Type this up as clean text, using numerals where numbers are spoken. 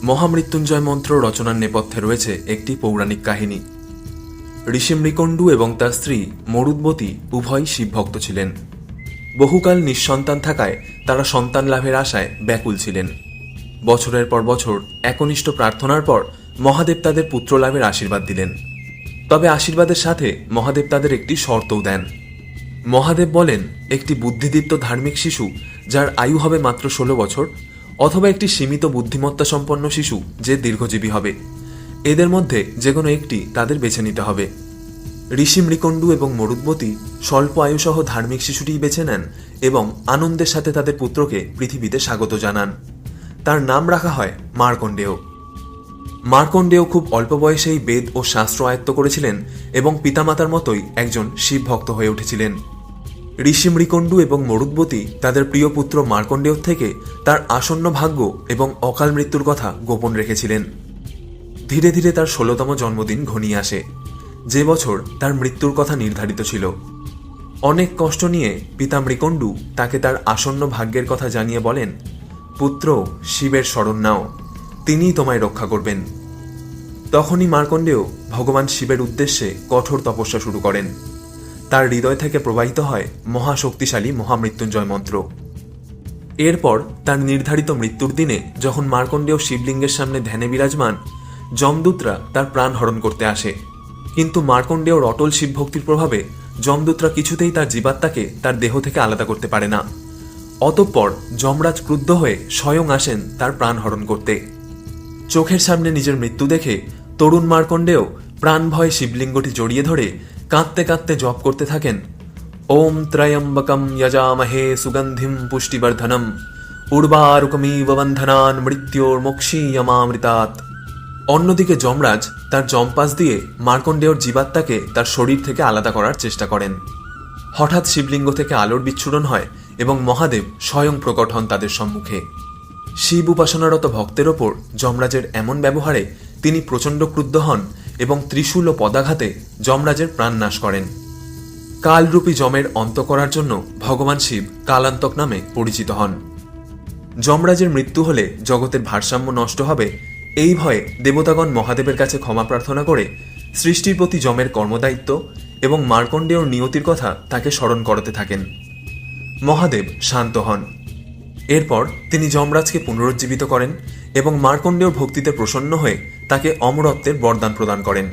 মহামৃত্যুঞ্জয় মন্ত্র রচনার নেপথ্যে রয়েছে একটি পৌরাণিক কাহিনী। ঋষি মৃকণ্ডু এবং তার স্ত্রী মরুদ্বতী উভয়ই শিবভক্ত ছিলেন। বহুকাল নিঃসন্তান থাকায় তারা সন্তান লাভের আশায় ব্যাকুল ছিলেন। বছরের পর বছর একনিষ্ঠ প্রার্থনার পর মহাদেব তাদের পুত্র লাভের আশীর্বাদ দিলেন। তবে আশীর্বাদের সাথে মহাদেব তাদের একটি শর্তও দেন। মহাদেব বলেন, একটি বুদ্ধিদীপ্ত ধার্মিক শিশু যার আয়ু হবে মাত্র 16 বছর, অথবা একটি সীমিত বুদ্ধিমত্তা সম্পন্ন শিশু যে দীর্ঘজীবী হবে, এদের মধ্যে যে কোনো একটি তাদের বেছে নিতে হবে। ঋষি মৃকণ্ডু এবং মরুদ্বতী স্বল্প আয়ুসহ ধার্মিক শিশুটিই বেছে নেন এবং আনন্দের সাথে তাদের পুত্রকে পৃথিবীতে স্বাগত জানান। তার নাম রাখা হয় মার্কণ্ডেয়। মার্কণ্ডেয় খুব অল্প বয়সেই বেদ ও শাস্ত্র আয়ত্ত করেছিলেন এবং পিতামাতার মতোই একজন শিবভক্ত হয়ে উঠেছিলেন। ঋষি মৃকণ্ডু এবং মরুদ্বতী তাদের প্রিয় পুত্র মার্কণ্ডেয় থেকে তার আসন্ন ভাগ্য এবং অকাল মৃত্যুর কথা গোপন রেখেছিলেন। ধীরে ধীরে তার 16তম জন্মদিন ঘনিয়ে আসে, যে বছর তার মৃত্যুর কথা নির্ধারিত ছিল। অনেক কষ্ট নিয়ে পিতা মৃকণ্ডু তাকে তার আসন্ন ভাগ্যের কথা জানিয়ে বলেন, পুত্র, শিবের শরণ নাও, তিনিই তোমায় রক্ষা করবেন। তখনই মার্কণ্ডেয় ভগবান শিবের উদ্দেশ্যে কঠোর তপস্যা শুরু করেন। তার হৃদয় থেকে প্রবাহিত হয় মহাশক্তিশালী মহামৃত্যুঞ্জয় মন্ত্র। এরপর তার নির্ধারিত মৃত্যুর দিনে যখন মার্কণ্ডেয় শিবলিঙ্গের সামনে ধ্যানে বিরাজমান, যমদূতরা তার প্রাণ হরণ করতে আসে। কিন্তু মার্কণ্ডেয়র অটল শিবভক্তির প্রভাবে যমদূতরা কিছুতেই তার জীবাত্মাকে তার দেহ থেকে আলাদা করতে পারে না। অতঃপর যমরাজ ক্রুদ্ধ হয়ে স্বয়ং আসেন তার প্রাণ হরণ করতে। চোখের সামনে নিজের মৃত্যু দেখে তরুণ মার্কণ্ডেয় প্রাণ ভয়ে শিবলিঙ্গটি জড়িয়ে ধরে কাঁদতে কাঁদতে জপ করতে থাকেন, ওম ত্রয়ম্বকম যজামহে সুগন্ধিম পুষ্টিবর্ধনম উর্বারুকমিব বন্ধনান মৃত্যুর্মোক্ষীয়মামৃতাৎ। অন্যদিকে যমরাজ তার যমপাস দিয়ে মার্কণ্ডেয়র জীবাত্মাকে তার শরীর থেকে আলাদা করার চেষ্টা করেন। হঠাৎ শিবলিঙ্গ থেকে আলোর বিচ্ছুরণ হয় এবং মহাদেব স্বয়ং প্রকট হন তাদের সম্মুখে। শিব উপাসনারত ভক্তের ওপর যমরাজের এমন ব্যবহারে তিনি প্রচণ্ড ক্রুদ্ধ হন এবং ত্রিশূল ও পদাঘাতে যমরাজের প্রাণ নাশ করেন। কালরূপী যমের অন্ত করার জন্য ভগবান শিব কালান্তক নামে পরিচিত হন। যমরাজের মৃত্যু হলে জগতের ভারসাম্য নষ্ট হবে, এই ভয়ে দেবতাগণ মহাদেবের কাছে ক্ষমা প্রার্থনা করে সৃষ্টির প্রতি যমের কর্মদায়িত্ব এবং মার্কণ্ডেয়র নিয়তির কথা তাকে স্মরণ করাতে থাকেন। মহাদেব শান্ত হন। এরপর তিনি যমরাজকে পুনরুজ্জীবিত করেন এবং মার্কণ্ডেয়র ভক্তিতে প্রসন্ন হয়ে তাকে অমরত্বের বরদান প্রদান করেন।